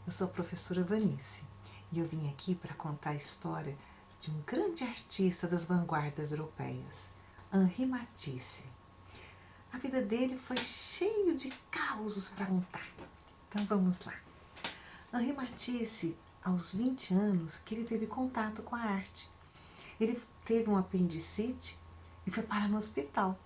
Eu sou a professora Vanice e eu vim aqui para contar a história de um grande artista das vanguardas europeias, Henri Matisse. A vida dele foi cheio de causos para contar. Então vamos lá. Henri Matisse, aos 20 anos, que ele teve contato com a arte. Ele teve um apendicite e foi parar no hospital.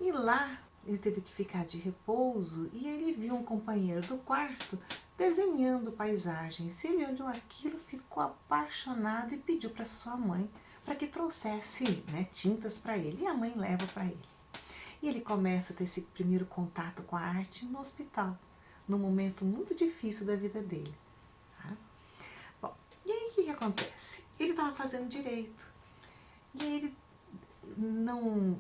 E lá ele teve que ficar de repouso e ele viu um companheiro do quarto desenhando paisagens. Ele olhou aquilo, ficou apaixonado e pediu para sua mãe para que trouxesse, tintas para ele. E a mãe leva para ele. E ele começa a ter esse primeiro contato com a arte no hospital, num momento muito difícil da vida dele. Tá? Bom, e aí o que acontece? Ele estava fazendo direito. E aí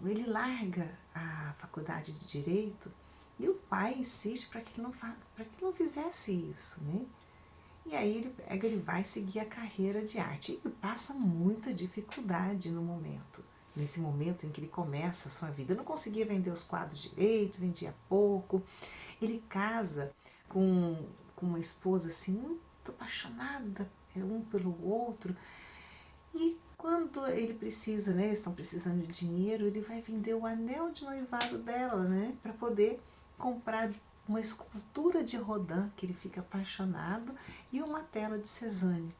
ele larga a faculdade de Direito e o pai insiste para que ele não fizesse isso, né? E aí ele vai seguir a carreira de arte e passa muita dificuldade no momento. Nesse momento em que ele começa a sua vida, não conseguia vender os quadros direito, vendia pouco. Ele casa com uma esposa assim, muito apaixonada um pelo outro. E quando ele precisa, eles estão precisando de dinheiro, ele vai vender o anel de noivado dela, para poder comprar uma escultura de Rodin, que ele fica apaixonado, e uma tela de Cézanne.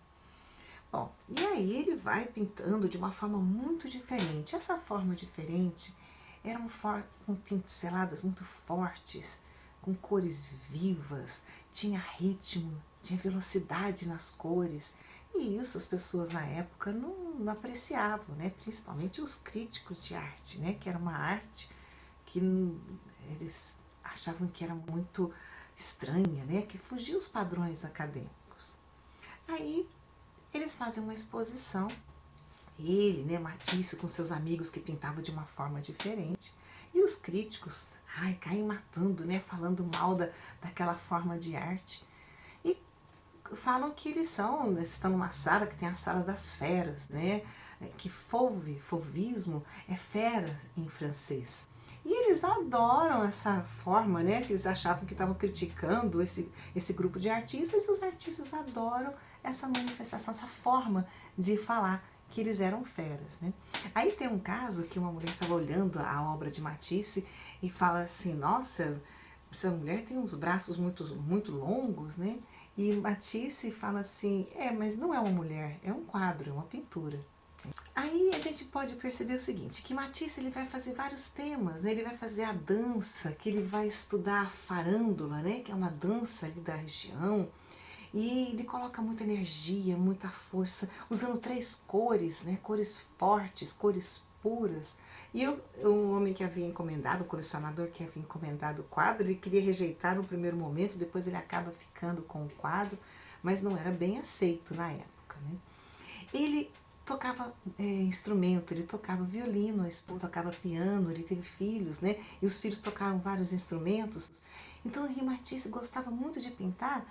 Bom, e aí ele vai pintando de uma forma muito diferente. Essa forma diferente eram com pinceladas muito fortes, com cores vivas, tinha ritmo, tinha velocidade nas cores. E isso as pessoas na época não apreciavam, principalmente os críticos de arte, que era uma arte que eles achavam que era muito estranha, que fugia os padrões acadêmicos. Aí eles fazem uma exposição, ele, Matisse, com seus amigos que pintavam de uma forma diferente, e os críticos caem matando, falando mal daquela forma de arte. E falam que eles estão numa sala que tem as salas das feras, que fauvismo é fera em francês. E eles adoram essa forma, que eles achavam que estavam criticando esse grupo de artistas, e os artistas adoram essa manifestação, essa forma de falar que eles eram feras. Aí tem um caso que uma mulher estava olhando a obra de Matisse e fala assim, nossa, essa mulher tem uns braços muito, muito longos, E Matisse fala assim, mas não é uma mulher, é um quadro, é uma pintura. Aí a gente pode perceber o seguinte, que Matisse ele vai fazer vários temas, ele vai fazer a dança, que ele vai estudar a farândola, que é uma dança ali da região, e ele coloca muita energia, muita força, usando 3 cores, cores fortes, cores puras. E o homem que havia encomendado, o colecionador que havia encomendado o quadro, ele queria rejeitar no primeiro momento, depois ele acaba ficando com o quadro, mas não era bem aceito na época. Ele tocava instrumento, ele tocava violino, a esposa tocava piano, ele teve filhos, e os filhos tocaram vários instrumentos. Então Henri Matisse gostava muito de pintar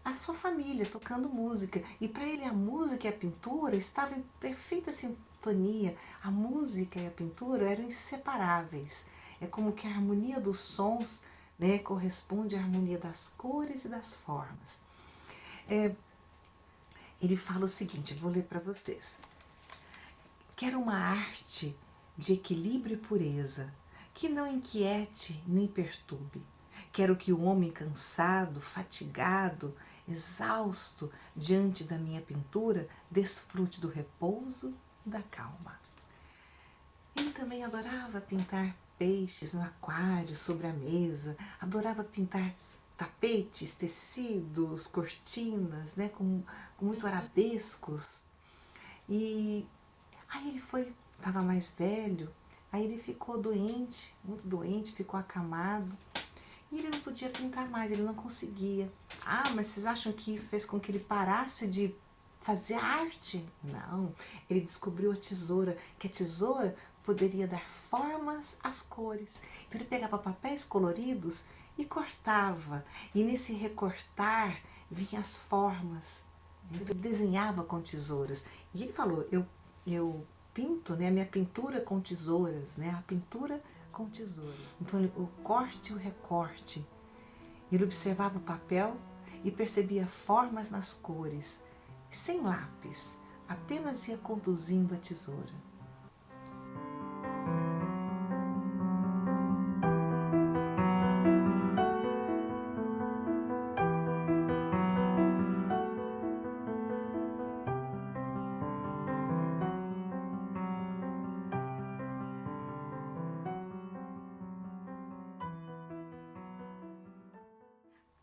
a sua família tocando música, e para ele a música e a pintura estavam em perfeita sintonia. A música e a pintura eram inseparáveis. É como que a harmonia dos sons corresponde à harmonia das cores e das formas. Ele fala o seguinte, vou ler para vocês. Quero uma arte de equilíbrio e pureza, que não inquiete nem perturbe. Quero que o homem cansado, fatigado, exausto diante da minha pintura desfrute do repouso e da calma. Ele também adorava pintar peixes no aquário, sobre a mesa, adorava pintar tapetes, tecidos, cortinas, com muito arabescos. E aí ele estava mais velho, aí ele ficou doente, muito doente, ficou acamado. E ele não podia pintar mais, ele não conseguia. Mas vocês acham que isso fez com que ele parasse de fazer arte? Não, ele descobriu a tesoura, que a tesoura poderia dar formas às cores. Então ele pegava papéis coloridos e cortava. E nesse recortar vinham as formas. Ele desenhava com tesouras. E ele falou, eu pinto, a minha pintura com tesouras, a pintura com tesouras. Então o corte e o recorte. Ele observava o papel e percebia formas nas cores, sem lápis, apenas ia conduzindo a tesoura.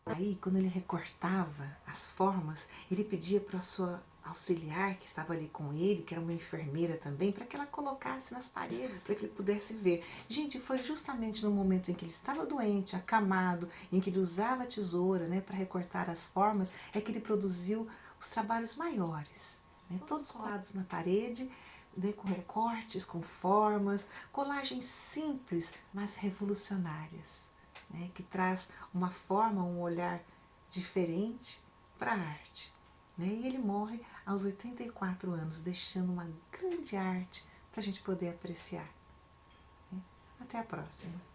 Aí, quando ele recortava as formas, ele pedia para a sua auxiliar, que estava ali com ele, que era uma enfermeira também, para que ela colocasse nas paredes, para que ele pudesse ver. Gente, foi justamente no momento em que ele estava doente, acamado, em que ele usava a tesoura, né, para recortar as formas, é que ele produziu os trabalhos maiores, né, todos colados na parede, né, com recortes, com formas, colagens simples, mas revolucionárias, né, que traz uma forma, um olhar diferente para a arte. Né? E ele morre aos 84 anos, deixando uma grande arte para a gente poder apreciar. Né? Até a próxima!